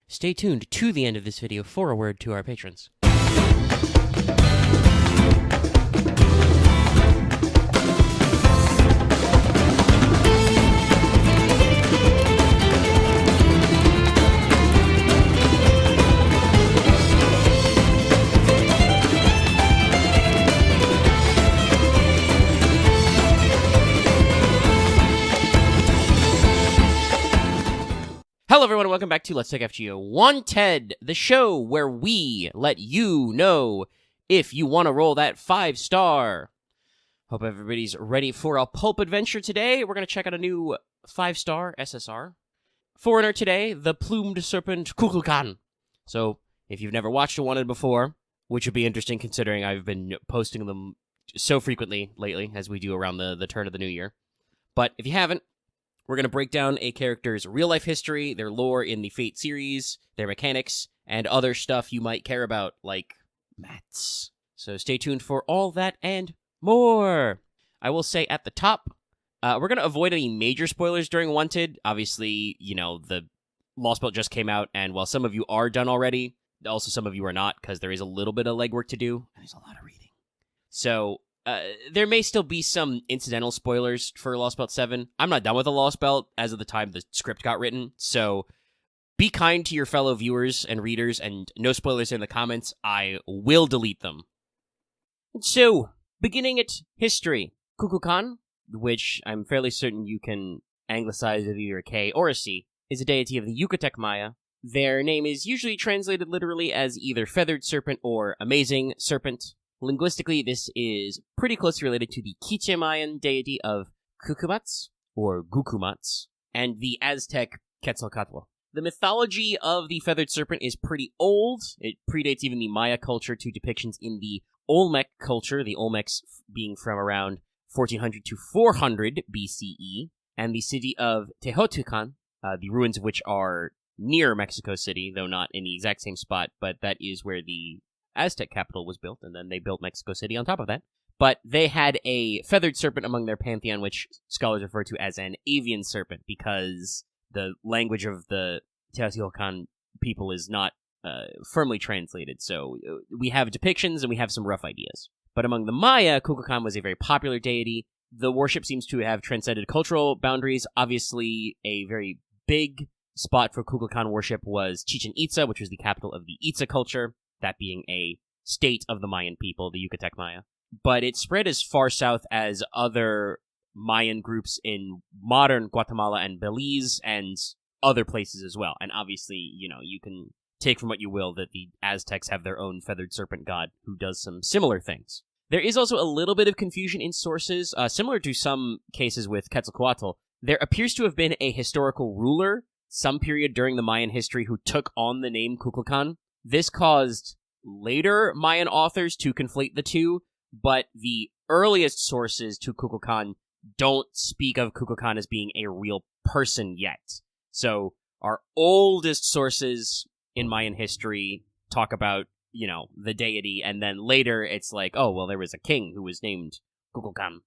Stay tuned to the end of this video for a word to our patrons. Hello everyone and welcome back to Let's Take FGO Wanted, the show where we let you know if you want to roll that 5-star. Hope everybody's ready for a pulp adventure today. We're going to check out a new 5-star SSR. Foreigner today, the plumed serpent Kukulcan. So, if you've never watched a Wanted before, which would be interesting considering I've been posting them so frequently lately, as we do around the turn of the new year. But if you haven't, we're going to break down a character's real-life history, their lore in the Fate series, their mechanics, and other stuff you might care about, like mats. So stay tuned for all that and more! I will say at the top, we're going to avoid any major spoilers during Wanted. Obviously, you know, the Lost Belt just came out, and while some of you are done already, also some of you are not, because there is a little bit of legwork to do, and there's a lot of reading. So there may still be some incidental spoilers for Lost Belt 7. I'm not done with the Lost Belt as of the time the script got written, so be kind to your fellow viewers and readers, and no spoilers in the comments. I will delete them. So, beginning at history, Kukulcan, which I'm fairly certain you can anglicize with either a K or a C, is a deity of the Yucatec Maya. Their name is usually translated literally as either Feathered Serpent or Amazing Serpent. Linguistically, this is pretty closely related to the Quiche Mayan deity of Cucumats, or Gucumats, and the Aztec Quetzalcoatl. The mythology of the Feathered Serpent is pretty old. It predates even the Maya culture to depictions in the Olmec culture, the Olmecs being from around 1400 to 400 BCE, and the city of Teotihuacan, the ruins of which are near Mexico City, though not in the exact same spot, but that is where the Aztec capital was built, and then they built Mexico City on top of that. But they had a feathered serpent among their pantheon, which scholars refer to as an avian serpent, because the language of the Teotihuacan people is not firmly translated. So we have depictions, and we have some rough ideas. But among the Maya, Kukulcan was a very popular deity. The worship seems to have transcended cultural boundaries. Obviously, a very big spot for Kukulcan worship was Chichen Itza, which was the capital of the Itza culture, that being a state of the Mayan people, the Yucatec Maya. But it spread as far south as other Mayan groups in modern Guatemala and Belize and other places as well. And obviously, you know, you can take from what you will that the Aztecs have their own feathered serpent god who does some similar things. There is also a little bit of confusion in sources, similar to some cases with Quetzalcoatl. There appears to have been a historical ruler some period during the Mayan history who took on the name Kukulcan. This caused later Mayan authors to conflate the two, but the earliest sources to Kukulcan don't speak of Kukulcan as being a real person yet. So our oldest sources in Mayan history talk about, you know, the deity, and then later it's like, oh, well, there was a king who was named Kukulcan.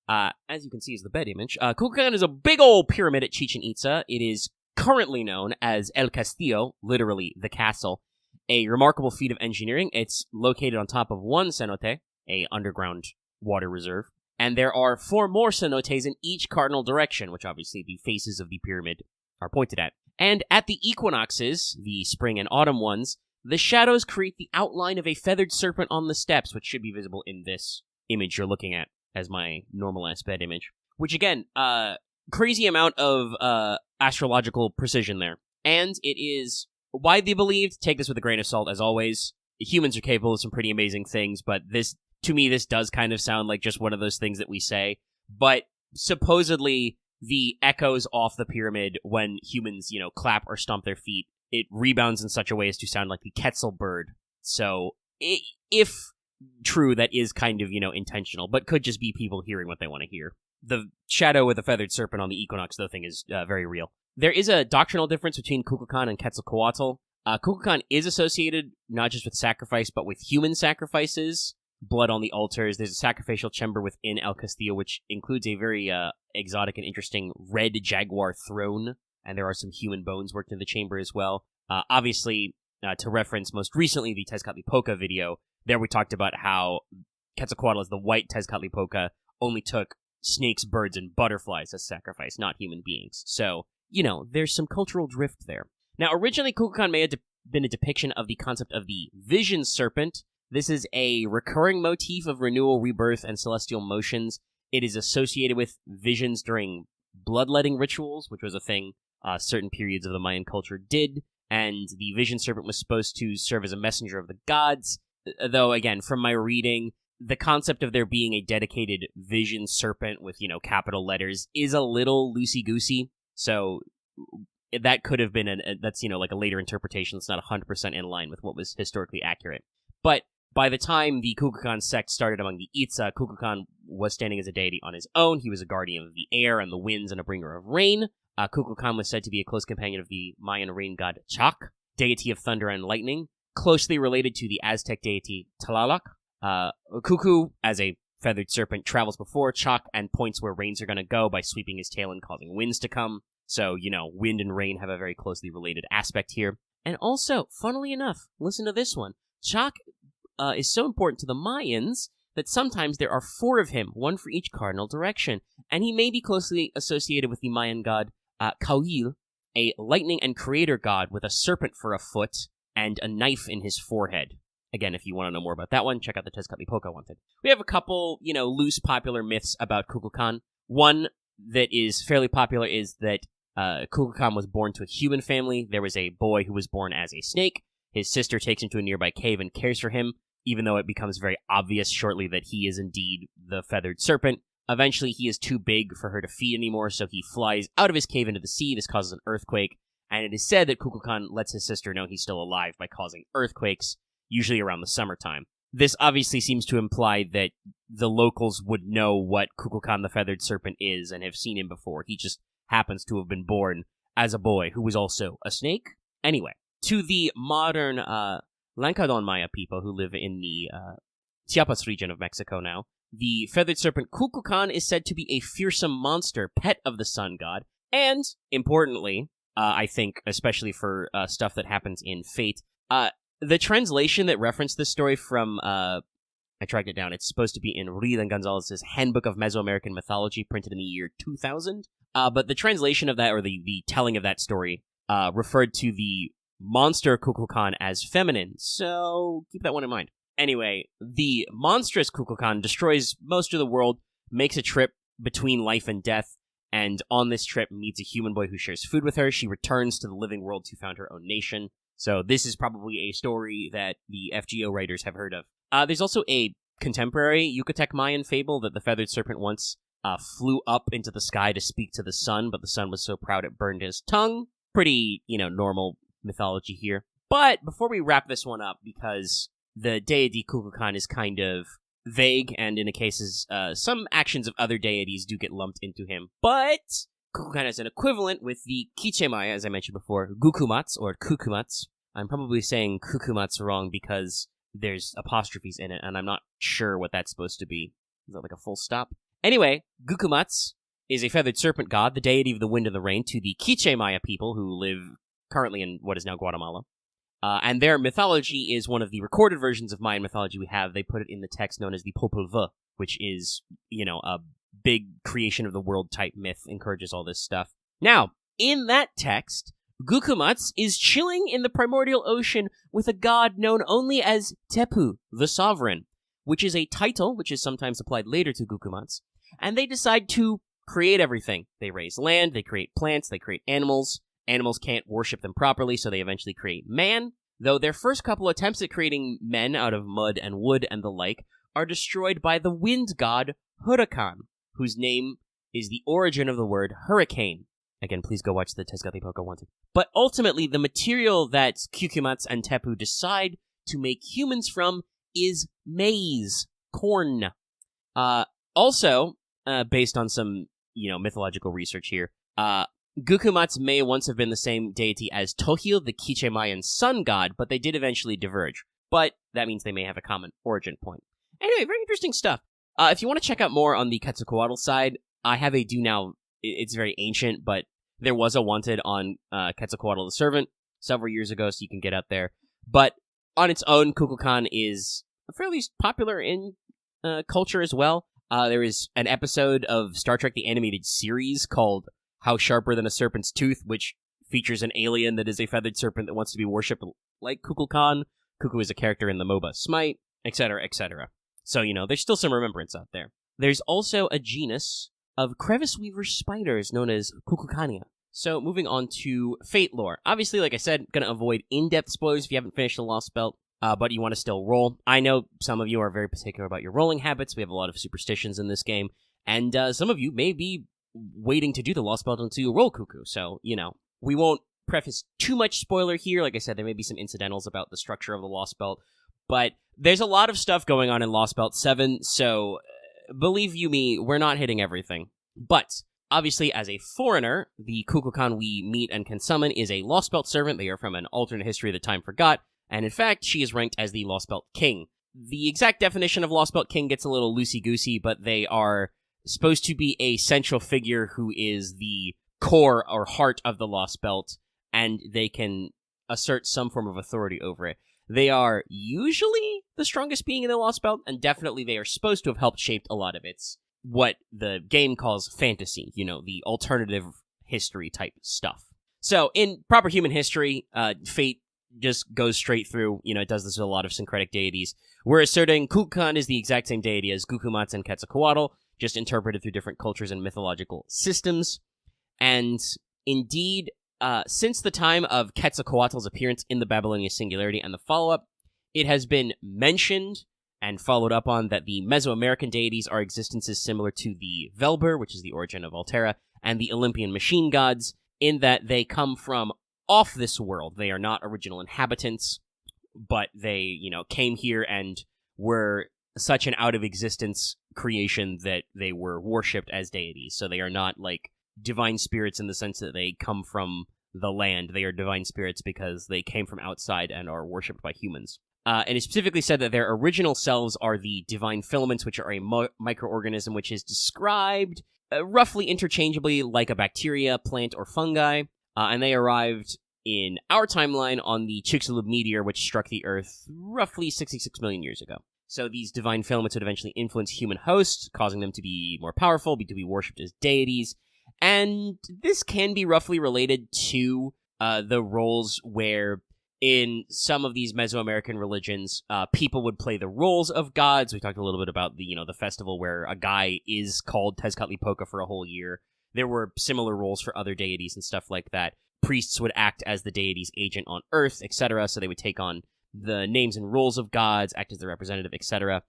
As you can see is the bed image. Kukulcan is a big old pyramid at Chichen Itza. It is currently known as El Castillo, literally the castle. A remarkable feat of engineering. It's located on top of one cenote, a underground water reserve, and there are 4 more cenotes in each cardinal direction, which obviously the faces of the pyramid are pointed at. And at the equinoxes, the spring and autumn ones, the shadows create the outline of a feathered serpent on the steps, which should be visible in this image you're looking at as my normalized bed image. Which again, crazy amount of astrological precision there. And it is widely believed, take this with a grain of salt as always, humans are capable of some pretty amazing things, but this, to me, this does kind of sound like just one of those things that we say. But supposedly, the echoes off the pyramid when humans, you know, clap or stomp their feet, it rebounds in such a way as to sound like the Quetzal bird. So, if true, that is kind of, you know, intentional, but could just be people hearing what they want to hear. The shadow with the feathered serpent on the equinox, though, thing is very real. There is a doctrinal difference between Kukulcan and Quetzalcoatl. Kukulcan is associated not just with sacrifice, but with human sacrifices, blood on the altars. There's a sacrificial chamber within El Castillo, which includes a very exotic and interesting red jaguar throne, and there are some human bones worked in the chamber as well. Obviously, to reference most recently the Tezcatlipoca video, there we talked about how Quetzalcoatl, as the white Tezcatlipoca, only took snakes, birds, and butterflies as sacrifice, not human beings. So, there's some cultural drift there. Now, originally, Kukulcan may have been a depiction of the concept of the vision serpent. This is a recurring motif of renewal, rebirth, and celestial motions. It is associated with visions during bloodletting rituals, which was a thing certain periods of the Mayan culture did, and the vision serpent was supposed to serve as a messenger of the gods, though, again, from my reading, the concept of there being a dedicated vision serpent with, capital letters is a little loosey-goosey, so that could have been, that's, like a later interpretation that's not 100% in line with what was historically accurate. But by the time the Kukulcan sect started among the Itza, Kukulcan was standing as a deity on his own. He was a guardian of the air and the winds and a bringer of rain. Kukulcan was said to be a close companion of the Mayan rain god Chac, deity of thunder and lightning, closely related to the Aztec deity Tlaloc. Kuku, as a feathered serpent, travels before Chac and points where rains are going to go by sweeping his tail and causing winds to come. So, wind and rain have a very closely related aspect here. And also, funnily enough, listen to this one. Chac is so important to the Mayans that sometimes there are 4 of him, 1 for each cardinal direction, and he may be closely associated with the Mayan god Cahuil, a lightning and creator god with a serpent for a foot and a knife in his forehead. Again, if you want to know more about that one, check out the Tezcatlipoca one. We have a couple, loose popular myths about Kukulcan. One that is fairly popular is that Kukulcan was born to a human family. There was a boy who was born as a snake. His sister takes him to a nearby cave and cares for him, even though it becomes very obvious shortly that he is indeed the feathered serpent. Eventually, he is too big for her to feed anymore, so he flies out of his cave into the sea. This causes an earthquake, and it is said that Kukulcan lets his sister know he's still alive by causing earthquakes, usually around the summertime. This obviously seems to imply that the locals would know what Kukulcan the feathered serpent is and have seen him before. He just happens to have been born as a boy who was also a snake. Anyway, to the modern Lancadon Maya people who live in the Chiapas region of Mexico now, the feathered serpent Kukulcan is said to be a fearsome monster, pet of the sun god, and, importantly, I think, especially for stuff that happens in Fate, the translation that referenced this story from, I tracked it down, it's supposed to be in Reed and Gonzalez's Handbook of Mesoamerican Mythology, printed in the year 2000, but the translation of that, or the telling of that story, referred to the monster Kukulcan as feminine, so keep that one in mind. Anyway, the monstrous Kukulcan destroys most of the world, makes a trip between life and death, and on this trip meets a human boy who shares food with her. She returns to the living world to found her own nation. So this is probably a story that the FGO writers have heard of. There's also a contemporary Yucatec Mayan fable that the feathered serpent once flew up into the sky to speak to the sun, but the sun was so proud it burned his tongue. Pretty, normal mythology here. But before we wrap this one up, because the deity Kukulcan is kind of vague, and in cases, some actions of other deities do get lumped into him. But Kukulcan is an equivalent with the Quiche Maya, as I mentioned before, Gukumats, or Kukumats. I'm probably saying Kukumats wrong because there's apostrophes in it, and I'm not sure what that's supposed to be. Is that like a full stop? Anyway, Gukumats is a feathered serpent god, the deity of the wind and the rain, to the Quiche Maya people who live currently in what is now Guatemala. And their mythology is one of the recorded versions of Mayan mythology we have. They put it in the text known as the Popol Vuh, which is, a big creation of the world type myth, encourages all this stuff. Now, in that text, Gukumats is chilling in the primordial ocean with a god known only as Tepu, the sovereign, which is a title which is sometimes applied later to Gukumats, and they decide to create everything. They raise land, they create plants, they create animals. Animals can't worship them properly, so they eventually create man, though their first couple attempts at creating men out of mud and wood and the like are destroyed by the wind god Huracan, whose name is the origin of the word hurricane. Again, please go watch the Tezcatlipoca one. But ultimately, the material that Kukumats and Tepu decide to make humans from is maize, corn. Also, based on some, mythological research here, Gukumats may once have been the same deity as Tohil, the Quiche Mayan sun god, but they did eventually diverge. But that means they may have a common origin point. Anyway, very interesting stuff. If you want to check out more on the Quetzalcoatl side, I have a do now. It's very ancient, but there was a wanted on Quetzalcoatl the Servant. several years ago, so you can get out there. But on its own, Kukulcan is fairly popular in culture as well. There is an episode of Star Trek the Animated Series called How Sharper Than a Serpent's Tooth, which features an alien that is a feathered serpent that wants to be worshipped like Kukulcan. Cuckoo is a character in the MOBA Smite, etc., etc. So, there's still some remembrance out there. There's also a genus of crevice weaver spiders known as Kukulcania. So, moving on to Fate lore. Obviously, like I said, going to avoid in-depth spoilers if you haven't finished the Lost Belt, but you want to still roll. I know some of you are very particular about your rolling habits. We have a lot of superstitions in this game, and some of you may be waiting to do the Lost Belt until you roll Cuckoo. So, we won't preface too much spoiler here. Like I said, there may be some incidentals about the structure of the Lost Belt, but there's a lot of stuff going on in Lost Belt 7, so believe you me, we're not hitting everything. But obviously, as a foreigner, the Kukulcan we meet and can summon is a Lost Belt servant. They are from an alternate history that time forgot, and in fact, she is ranked as the Lost Belt King. The exact definition of Lost Belt King gets a little loosey-goosey, but they are supposed to be a central figure who is the core or heart of the Lost Belt, and they can assert some form of authority over it. They are usually the strongest being in the Lost Belt, and definitely they are supposed to have helped shape a lot of its, what the game calls fantasy, the alternative history type stuff. So, in proper human history, Fate just goes straight through, it does this with a lot of syncretic deities. We're asserting Kukulcan is the exact same deity as Gukumatsu and Quetzalcoatl, just interpreted through different cultures and mythological systems. And indeed, since the time of Quetzalcoatl's appearance in the Babylonian Singularity and the follow-up, it has been mentioned and followed up on that the Mesoamerican deities are existences similar to the Velber, which is the origin of Altera, and the Olympian machine gods, in that they come from off this world. They are not original inhabitants, but they, came here and were such an out-of-existence creation that they were worshipped as deities. So they are not, like, divine spirits in the sense that they come from the land. They are divine spirits because they came from outside and are worshipped by humans. And it specifically said that their original selves are the divine filaments, which are a microorganism which is described roughly interchangeably like a bacteria, plant, or fungi. And they arrived in our timeline on the Chicxulub meteor, which struck the Earth roughly 66 million years ago. So these divine filaments would eventually influence human hosts, causing them to be more powerful, to be worshipped as deities. And this can be roughly related to the roles where in some of these Mesoamerican religions, people would play the roles of gods. We talked a little bit about the festival where a guy is called Tezcatlipoca for a whole year. There were similar roles for other deities and stuff like that. Priests would act as the deity's agent on Earth, etc. So they would take on the names and roles of gods, act as the representative, etc.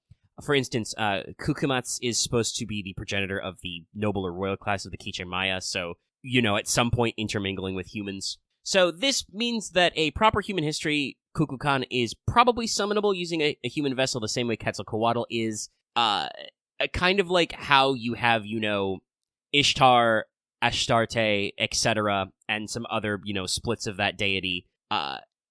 For instance, Kukumatsu is supposed to be the progenitor of the noble or royal class of the Quiche Maya, so, at some point intermingling with humans. So this means that a proper human history Kukulcan is probably summonable using a human vessel the same way Quetzalcoatl is. Kind of like how you have, Ishtar, Astarte, etc., and some other, splits of that deity.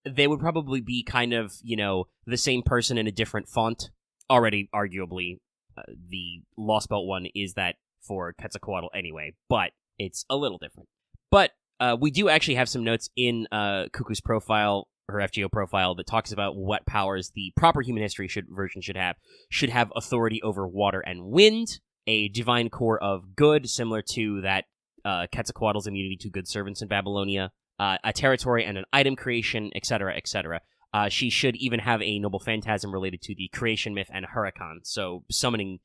They would probably be kind of, the same person in a different font. Already, arguably, the Lost Belt one is that for Quetzalcoatl anyway, but it's a little different. But we do actually have some notes in Cuckoo's profile, her FGO profile, that talks about what powers the proper human history version should have. Should have authority over water and wind, a divine core of good, similar to that Quetzalcoatl's immunity to good servants in Babylonia, a territory and an item creation, etc., etc. She should even have a noble phantasm related to the creation myth and hurricane, so summoning,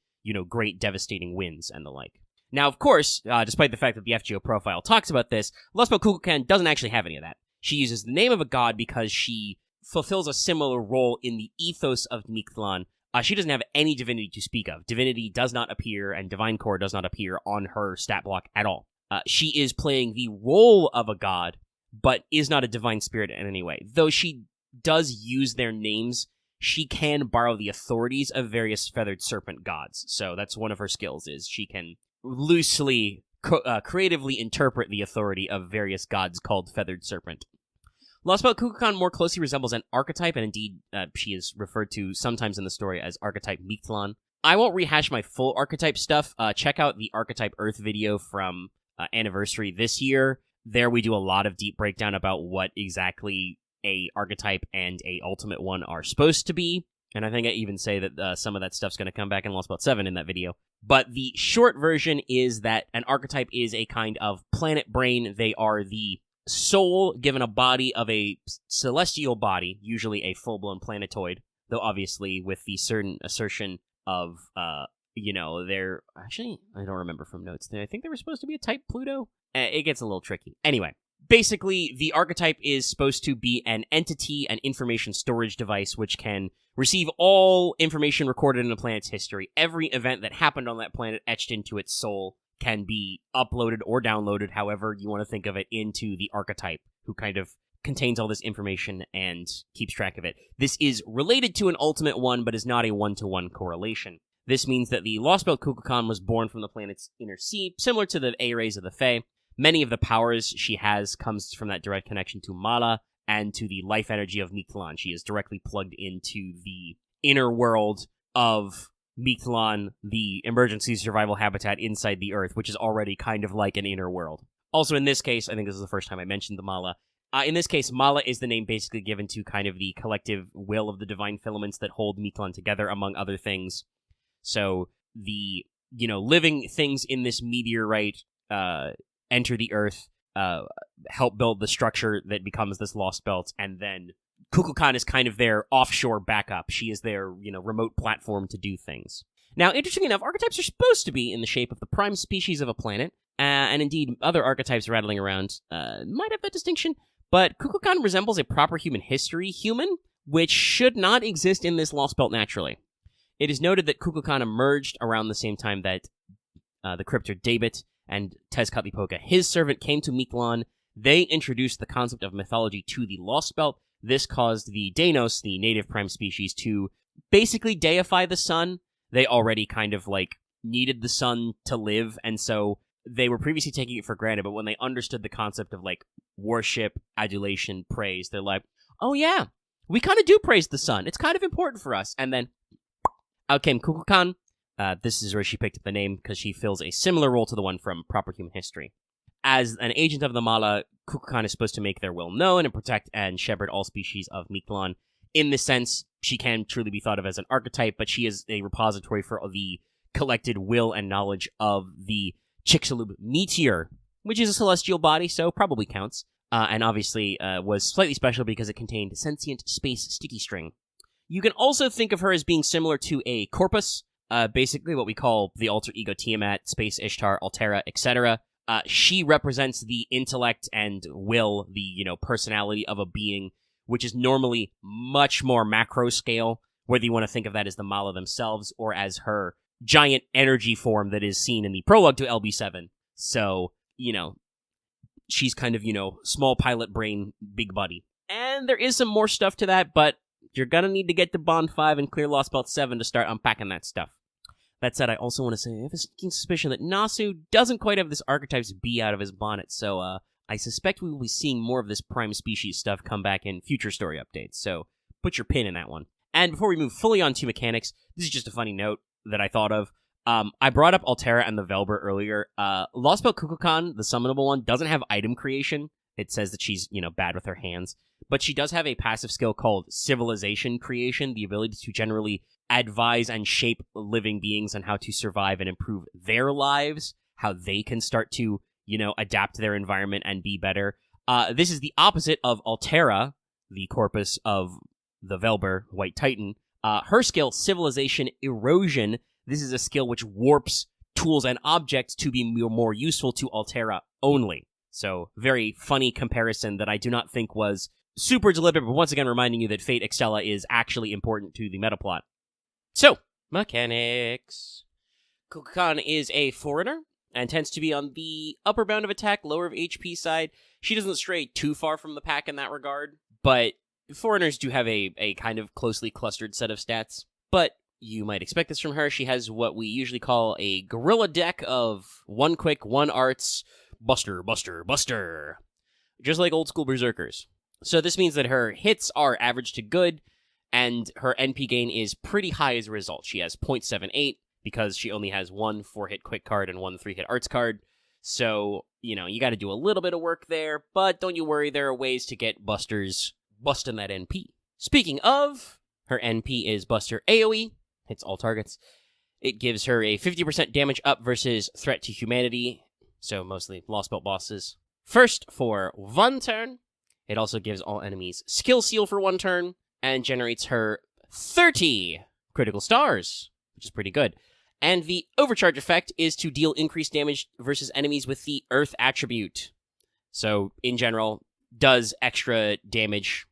great devastating winds and the like. Now, of course, despite the fact that the FGO profile talks about this, Lost Belt Kukulcan doesn't actually have any of that. She uses the name of a god because she fulfills a similar role in the ethos of Mictlan. She doesn't have any divinity to speak of. Divinity does not appear, and Divine Core does not appear on her stat block at all. She is playing the role of a god, but is not a divine spirit in any way. Though she does use their names, she can borrow the authorities of various feathered serpent gods. So that's one of her skills, is she can loosely, creatively interpret the authority of various gods called feathered serpent. Lost Belt Kukulcan more closely resembles an archetype, and indeed she is referred to sometimes in the story as archetype Mictlan. I won't rehash my full archetype stuff. Check out the Archetype Earth video from Anniversary this year. there we do a lot of deep breakdown about what exactly a archetype and a ultimate one are supposed to be. And I think I even say that some of that stuff's going to come back in Lost Belt 7 in that video. But the short version is that an archetype is a kind of planet brain. They are the soul given a body of a celestial body, usually a full-blown planetoid, though obviously with the certain assertion of, they're... Actually, I don't remember from notes. I think they were supposed to be a type Pluto. It gets a little tricky. Anyway, basically, the archetype is supposed to be an entity, an information storage device, which can receive all information recorded in a planet's history. Every event that happened on that planet etched into its soul can be uploaded or downloaded, however you want to think of it, into the archetype, who kind of contains all this information and keeps track of it. This is related to an ultimate one, but is not a one-to-one correlation. This means that the Lost Belt Kukulcan was born from the planet's inner sea, similar to the A-rays of the Fae. Many of the powers she has comes from that direct connection to Mala and to the life energy of Mictlan. She is directly plugged into the inner world of Mictlan, the emergency survival habitat inside the Earth, which is already kind of like an inner world. Also, in this case, I think this is the first time I mentioned the Mala. In this case, Mala is the name basically given to kind of the collective will of the divine filaments that hold Mictlan together, among other things. So the, living things in this meteorite enter the Earth, help build the structure that becomes this Lost Belt, and then Kukulcan is kind of their offshore backup. She is their, remote platform to do things. Now, interestingly enough, archetypes are supposed to be in the shape of the prime species of a planet, and indeed other archetypes rattling around might have that distinction, but Kukulcan resembles a proper human history human, which should not exist in this Lost Belt naturally. It is noted that Kukulcan emerged around the same time that the cryptor Daebit and Tezcatlipoca, his servant, came to Mictlan. They introduced the concept of mythology to the Lost Belt. This caused the Danos, the native prime species, to basically deify the sun. They already kind of, needed the sun to live, and so they were previously taking it for granted, but when they understood the concept of, worship, adulation, praise, they're like, oh yeah, we kind of do praise the sun. It's kind of important for us. And then out came Kukulcan. This is where she picked up the name, because she fills a similar role to the one from Proper Human History. As an agent of the Mala, Kukulcan is supposed to make their will known and protect and shepherd all species of Mictlan. In this sense, she can truly be thought of as an archetype, but she is a repository for the collected will and knowledge of the Chicxulub meteor, which is a celestial body, so probably counts, and obviously was slightly special because it contained sentient space sticky string. You can also think of her as being similar to a corpus, basically what we call the alter ego Tiamat, Space Ishtar, Altera, etc. She represents the intellect and will, the, personality of a being, which is normally much more macro scale, whether you want to think of that as the Mala themselves or as her giant energy form that is seen in the prologue to LB7. So, she's kind of, small pilot brain, big buddy. And there is some more stuff to that, but you're gonna need to get to Bond 5 and clear Lost Belt 7 to start unpacking that stuff. That said, I also want to say I have a sneaking suspicion that Nasu doesn't quite have this archetype's bee out of his bonnet, so I suspect we will be seeing more of this prime species stuff come back in future story updates, so put your pin in that one. And before we move fully on to mechanics, this is just a funny note that I thought of. I brought up Altera and the Velber earlier. Lost Belt Kukulcan, the summonable one, doesn't have item creation. It says that she's, bad with her hands. But she does have a passive skill called Civilization Creation, the ability to generally advise and shape living beings on how to survive and improve their lives, how they can start to, adapt to their environment and be better. This is the opposite of Altera, the corpus of the Velber, White Titan. Her skill, Civilization Erosion, this is a skill which warps tools and objects to be more useful to Altera only. So, very funny comparison that I do not think was super deliberate, but once again reminding you that Fate Extella is actually important to the meta plot. So, mechanics. Kukulcan is a foreigner and tends to be on the upper bound of attack, lower of HP side. She doesn't stray too far from the pack in that regard, but foreigners do have a kind of closely clustered set of stats. But you might expect this from her. She has what we usually call a gorilla deck of 1 quick, 1 arts, buster, buster, buster. Just like old school berserkers. So this means that her hits are average to good, and her NP gain is pretty high as a result. She has 0.78, because she only has 1 4-hit quick card and 1 3-hit arts card. So, you got to do a little bit of work there, but don't you worry, there are ways to get busters busting that NP. Speaking of, her NP is Buster AoE, hits all targets. It gives her a 50% damage up versus threat to humanity, so mostly Lost Belt bosses. First, for 1 turn, it also gives all enemies skill seal for 1 turn, and generates her 30 critical stars, which is pretty good. And the overcharge effect is to deal increased damage versus enemies with the Earth attribute. So, in general, does extra damage,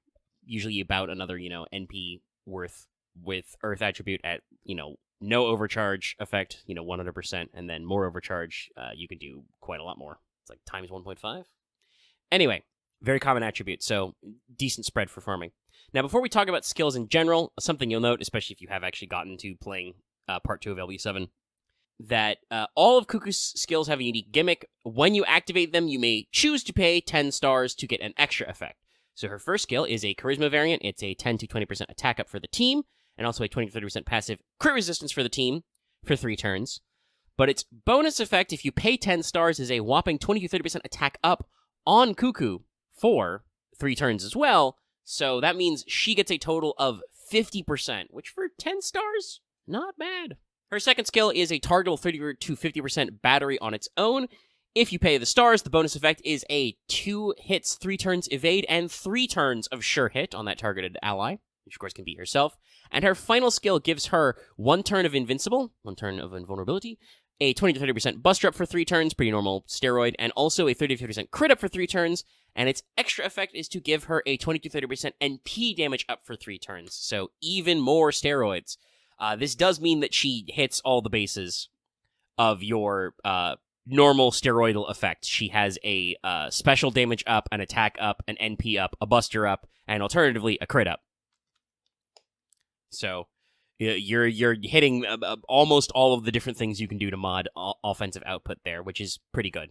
usually about another, NP worth with Earth attribute at, no overcharge effect, 100%, and then more overcharge, you can do quite a lot more. It's like times 1.5. Anyway, very common attribute, so decent spread for farming. Now, before we talk about skills in general, something you'll note, especially if you have actually gotten to playing Part 2 of LB7, that all of Kuku's skills have a unique gimmick. When you activate them, you may choose to pay 10 stars to get an extra effect. So her first skill is a Charisma variant. It's a 10 to 20% attack up for the team, and also a 20 to 30% passive crit resistance for the team for 3 turns. But its bonus effect, if you pay 10 stars, is a whopping 20 to 30% attack up on Kuku for 3 turns as well. So that means she gets a total of 50%, which for 10 stars, not bad. Her second skill is a targetable 30 to 50% battery on its own. If you pay the stars, the bonus effect is a 2 hits, 3 turns evade, and 3 turns of sure hit on that targeted ally, which of course can be herself. And her final skill gives her 1 turn of invincible, 1 turn of invulnerability, a 20 to 30% buster up for 3 turns, pretty normal steroid, and also a 30 to 50% crit up for 3 turns. And its extra effect is to give her a 20 to 30% NP damage up for 3 turns, so even more steroids. This does mean that she hits all the bases of your normal steroidal effect. She has a special damage up, an attack up, an NP up, a buster up, and alternatively a crit up. So you're hitting almost all of the different things you can do to mod offensive output there, which is pretty good.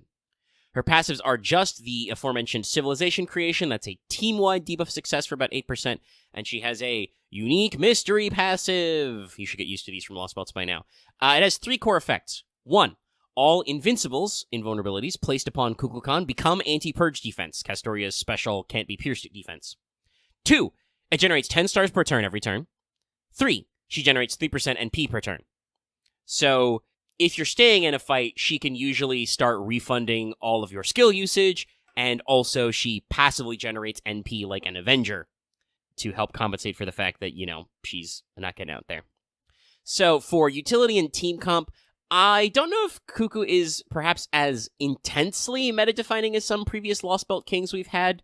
Her passives are just the aforementioned Civilization Creation. That's a team-wide debuff success for about 8%. And she has a unique mystery passive. You should get used to these from Lost Belts by now. It has 3 core effects. 1, all Invincibles, invulnerabilities, placed upon Kukulcan become anti-purge defense. Castoria's special can't be pierced defense. 2, it generates 10 stars per turn every turn. 3, she generates 3% NP per turn. So if you're staying in a fight, she can usually start refunding all of your skill usage, and also she passively generates NP like an Avenger to help compensate for the fact that, she's not getting out there. So for utility and team comp, I don't know if Kuku is perhaps as intensely meta-defining as some previous Lost Belt Kings we've had.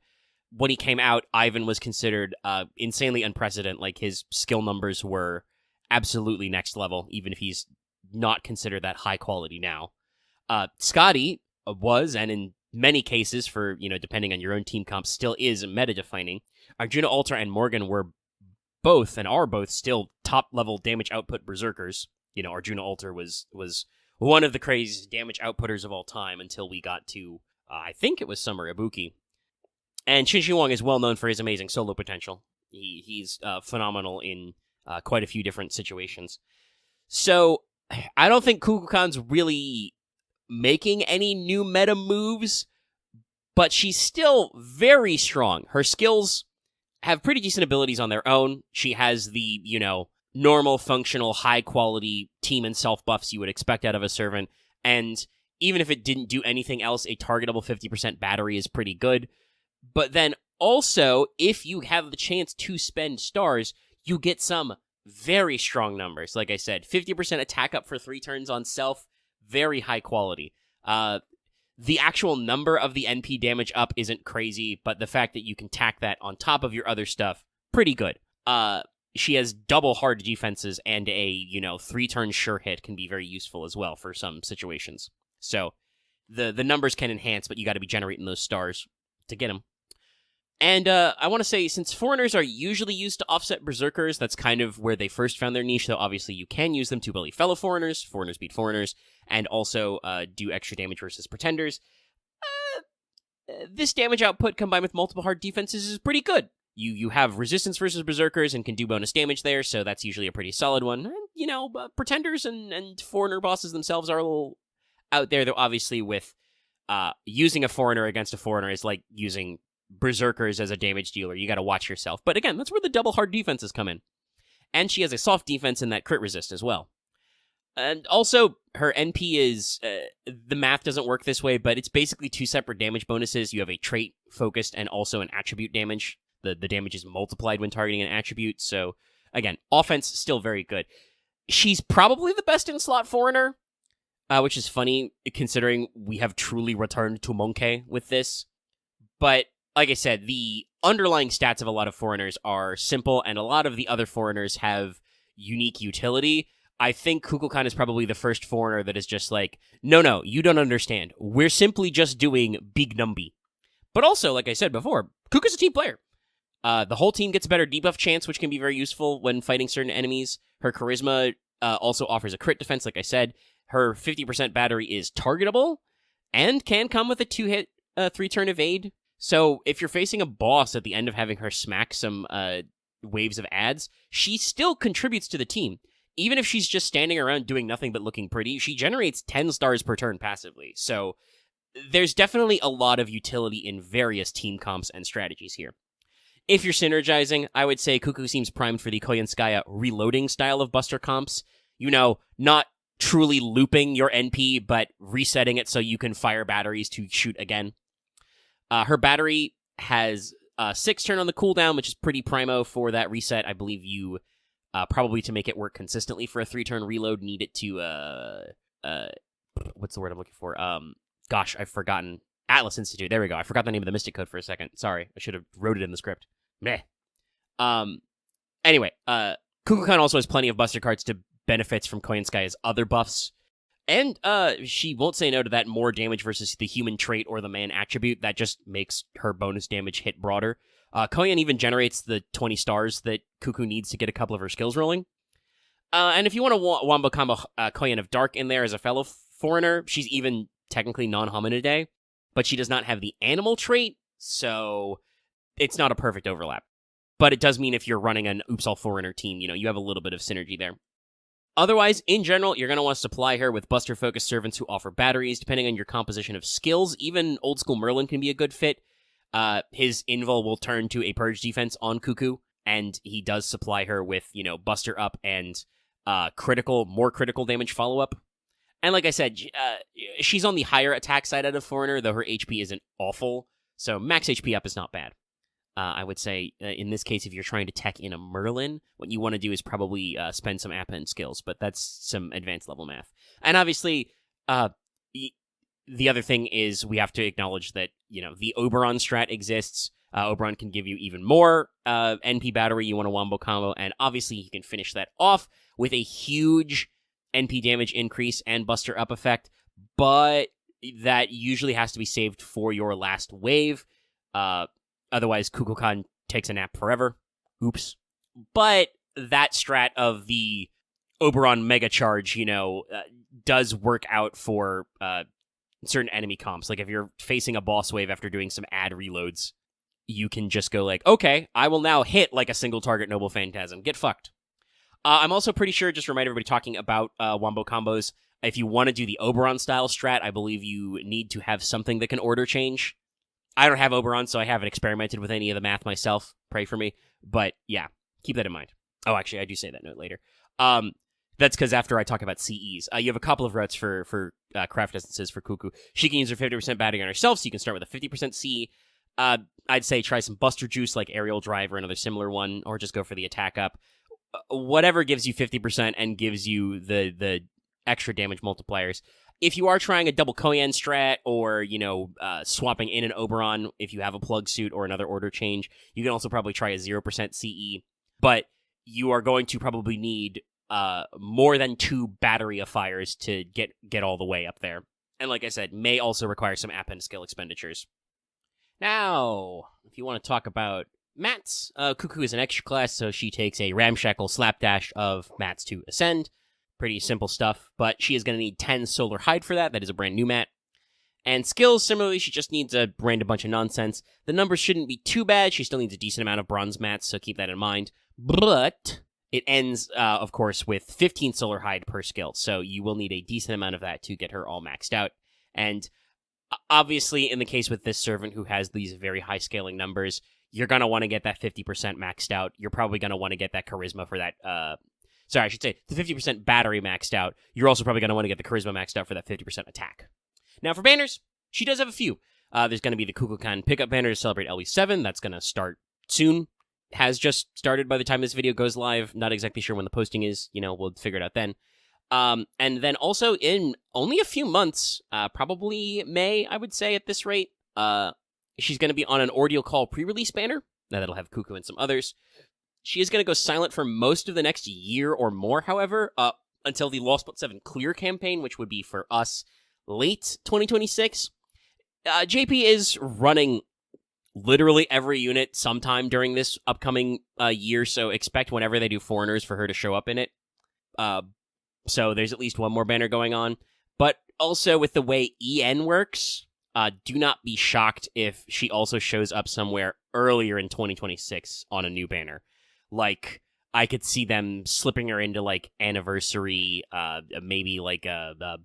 When he came out, Ivan was considered insanely unprecedented. Like, his skill numbers were absolutely next level, even if he's not considered that high quality now. Scotty was, and in many cases, for, depending on your own team comp, still is meta-defining. Arjuna Alter and Morgan were both, and are both, still top-level damage output berserkers. Arjuna Alter was one of the craziest damage outputters of all time until we got to, I think it was Summer Ibuki. And Shin Wong is well known for his amazing solo potential. He's phenomenal in quite a few different situations. So I don't think Kukulcan's really making any new meta moves, but she's still very strong. Her skills have pretty decent abilities on their own. She has the, normal, functional, high-quality team and self-buffs you would expect out of a Servant, and even if it didn't do anything else, a targetable 50% battery is pretty good. But then also, if you have the chance to spend stars, you get some very strong numbers. Like I said, 50% attack up for 3 turns on self, very high quality. The actual number of the NP damage up isn't crazy, but the fact that you can tack that on top of your other stuff, pretty good. She has double hard defenses, and a, 3-turn sure hit can be very useful as well for some situations. So the numbers can enhance, but you got to be generating those stars to get them. And I want to say, since foreigners are usually used to offset berserkers, that's kind of where they first found their niche, though obviously you can use them to bully fellow foreigners beat foreigners, and also do extra damage versus pretenders. This damage output combined with multiple hard defenses is pretty good. You have resistance versus berserkers and can do bonus damage there, so that's usually a pretty solid one. And, pretenders and foreigner bosses themselves are a little out there, though obviously with using a foreigner against a foreigner is like using berserkers as a damage dealer. You got to watch yourself. But again, that's where the double hard defenses come in. And she has a soft defense in that crit resist as well. And also, her NP is, the math doesn't work this way, but it's basically 2 separate damage bonuses. You have a trait focused and also an attribute damage. The damage is multiplied when targeting an attribute. So, again, offense still very good. She's probably the best in slot foreigner, which is funny considering we have truly returned to Monkey with this. But, like I said, the underlying stats of a lot of foreigners are simple, and a lot of the other foreigners have unique utility. I think Kukulcan is probably the first foreigner that is just like, no, you don't understand. We're simply just doing big numby. But also, like I said before, Kuku's a team player. The whole team gets a better debuff chance, which can be very useful when fighting certain enemies. Her charisma also offers a crit defense, like I said. Her 50% battery is targetable and can come with a 2-hit, 3-turn evade. So if you're facing a boss at the end of having her smack some waves of ads, she still contributes to the team. Even if she's just standing around doing nothing but looking pretty, she generates 10 stars per turn passively. So there's definitely a lot of utility in various team comps and strategies here. If you're synergizing, I would say Kuku seems primed for the Koyanskaya reloading style of Buster comps. You know, not truly looping your NP, but resetting it so you can fire batteries to shoot again. Her battery has 6 turn on the cooldown, which is pretty primo for that reset. I believe you... probably to make it work consistently for a 3-turn reload, need it to, what's the word I'm looking for? Gosh, I've forgotten. Atlas Institute, there we go. I forgot the name of the Mystic Code for a second. Sorry, I should have wrote it in the script. Meh. Anyway, Kukulcan also has plenty of Buster cards to benefits from Koyanskaya's other buffs. And she won't say no to that more damage versus the human trait or the man attribute. That just makes her bonus damage hit broader. Koyan even generates the 20 stars that Kuku needs to get a couple of her skills rolling. And if you want to wombo combo Koyan of Dark in there as a fellow foreigner, she's even technically non-hominidae, but she does not have the animal trait, so it's not a perfect overlap. But it does mean if you're running an Oops All Foreigner team, you have a little bit of synergy there. Otherwise, in general, you're going to want to supply her with Buster-focused servants who offer batteries, depending on your composition of skills. Even Old School Merlin can be a good fit. His invul will turn to a purge defense on Kuku, and he does supply her with, Buster up and more critical damage follow-up. And like I said, she's on the higher attack side out of Foreigner, though her HP isn't awful, so max HP up is not bad. I would say, in this case, if you're trying to tech in a Merlin, what you want to do is probably spend some app and skills, but that's some advanced level math. And obviously, the other thing is we have to acknowledge that, the Oberon strat exists. Oberon can give you even more NP battery. You want a wombo combo, and obviously he can finish that off with a huge NP damage increase and Buster up effect, but that usually has to be saved for your last wave. Otherwise, Kukulcan takes a nap forever. Oops. But that strat of the Oberon Mega Charge, does work out for certain enemy comps. Like if you're facing a boss wave after doing some ad reloads, you can just go like, okay, I will now hit like a single target Noble Phantasm. Get fucked. I'm also pretty sure, just to remind everybody talking about wombo combos, if you want to do the Oberon style strat, I believe you need to have something that can order change. I don't have Oberon, so I haven't experimented with any of the math myself. Pray for me. But yeah, keep that in mind. Oh, actually, I do say that note later. That's because after I talk about CEs, you have a couple of routes for craft essences for Kuku. She can use her 50% batting on herself, so you can start with a 50% CE. I'd say try some Buster Juice like Aerial Drive or another similar one, or just go for the attack up. Whatever gives you 50% and gives you the extra damage multipliers. If you are trying a double Koyan strat or, swapping in an Oberon if you have a plug suit or another order change, you can also probably try a 0% CE. But you are going to probably need more than 2 battery of fires to get all the way up there. And like I said, may also require some app and skill expenditures. Now, if you want to talk about mats, Kuku is an extra class, so she takes a ramshackle slapdash of mats to ascend. Pretty simple stuff, but she is going to need 10 Solar Hide for that. That is a brand new mat. And skills, similarly, she just needs a random bunch of nonsense. The numbers shouldn't be too bad. She still needs a decent amount of bronze mats, so keep that in mind. But it ends, of course, with 15 Solar Hide per skill, so you will need a decent amount of that to get her all maxed out. And Obviously, in the case with this Servant who has these very high scaling numbers, you're going to want to get that 50% maxed out. You're probably going to want to get that charisma for that. Sorry, I should say the 50% battery maxed out. You're also probably going to want to get the charisma maxed out for that 50% attack. Now, for banners, she does have a few. There's going to be the Kukulcan pickup banner to celebrate LB7. That's going to start soon. Has just started by the time this video goes live. Not exactly sure when the posting is. We'll figure it out then. And then also in only a few months, probably May, I would say at this rate, she's going to be on an Ordeal Call pre-release banner. Now that'll have Kuku and some others. She is going to go silent for most of the next year or more, however, until the Lost But 7 Clear campaign, which would be for us late 2026. JP is running literally every unit sometime during this upcoming year, so expect whenever they do Foreigners for her to show up in it. So there's at least one more banner going on. But also with the way EN works, do not be shocked if she also shows up somewhere earlier in 2026 on a new banner. Like, I could see them slipping her into, like, anniversary, maybe, like,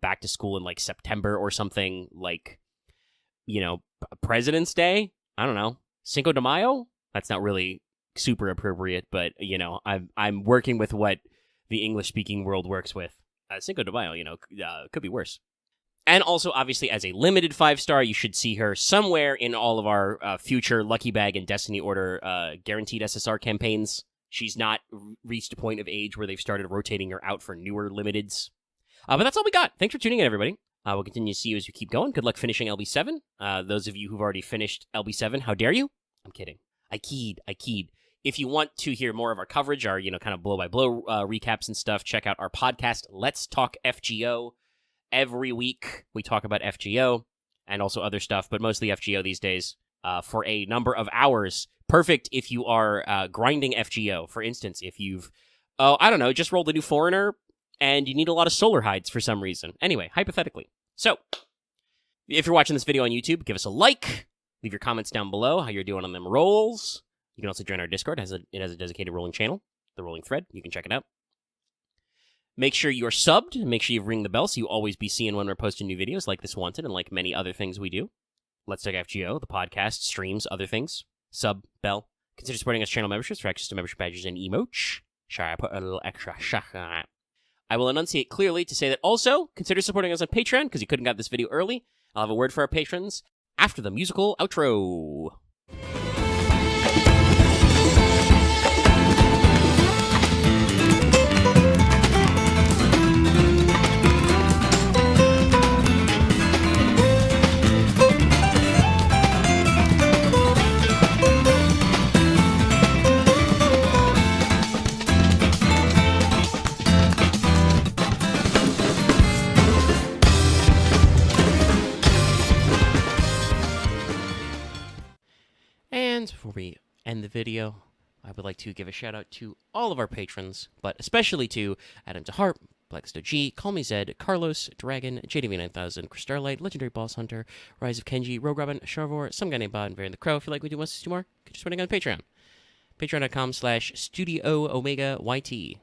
back to school in, like, September or something, like, President's Day? I don't know. Cinco de Mayo? That's not really super appropriate, but, I'm working with what the English-speaking world works with. Cinco de Mayo, could be worse. And also, obviously, as a limited 5-star, you should see her somewhere in all of our future Lucky Bag and Destiny Order guaranteed SSR campaigns. She's not reached a point of age where they've started rotating her out for newer limiteds. But that's all we got. Thanks for tuning in, everybody. We'll continue to see you as we keep going. Good luck finishing LB7. Those of you who've already finished LB7, how dare you? I'm kidding. I keyed. If you want to hear more of our coverage, our, kind of blow-by-blow recaps and stuff, check out our podcast, Let's Talk FGO. Every week, we talk about FGO and also other stuff, but mostly FGO these days for a number of hours. Perfect if you are grinding FGO. For instance, if you've, just rolled a new Foreigner and you need a lot of solar hides for some reason. Anyway, hypothetically. So, if you're watching this video on YouTube, give us a like. Leave your comments down below how you're doing on them rolls. You can also join our Discord. It has a dedicated rolling channel, the Rolling Thread. You can check it out. Make sure you're subbed. Make sure you ring the bell so you always be seeing when we're posting new videos like this Wanted and like many other things we do. Let's Talk FGO, the podcast, streams, other things. Sub, bell. Consider supporting us channel memberships for access to membership badges and emotes. Sorry, I put a little extra shaka on it. I will enunciate clearly to say that also consider supporting us on Patreon because you couldn't get this video early. I'll have a word for our patrons after the musical outro. And before we end the video, I would like to give a shout out to all of our patrons, but especially to Adam DeHart, Blacksto G, Call Me Zed, Carlos, Dragon, JDV9000, Chris Starlight, Legendary Boss Hunter, Rise of Kenji, Rogue Robin, Charvor, Some Guy Named Bod, and Varian the Crow. If you like what we do, wants to do more, could just put it on Patreon. Patreon.com/StudioOmegaYT.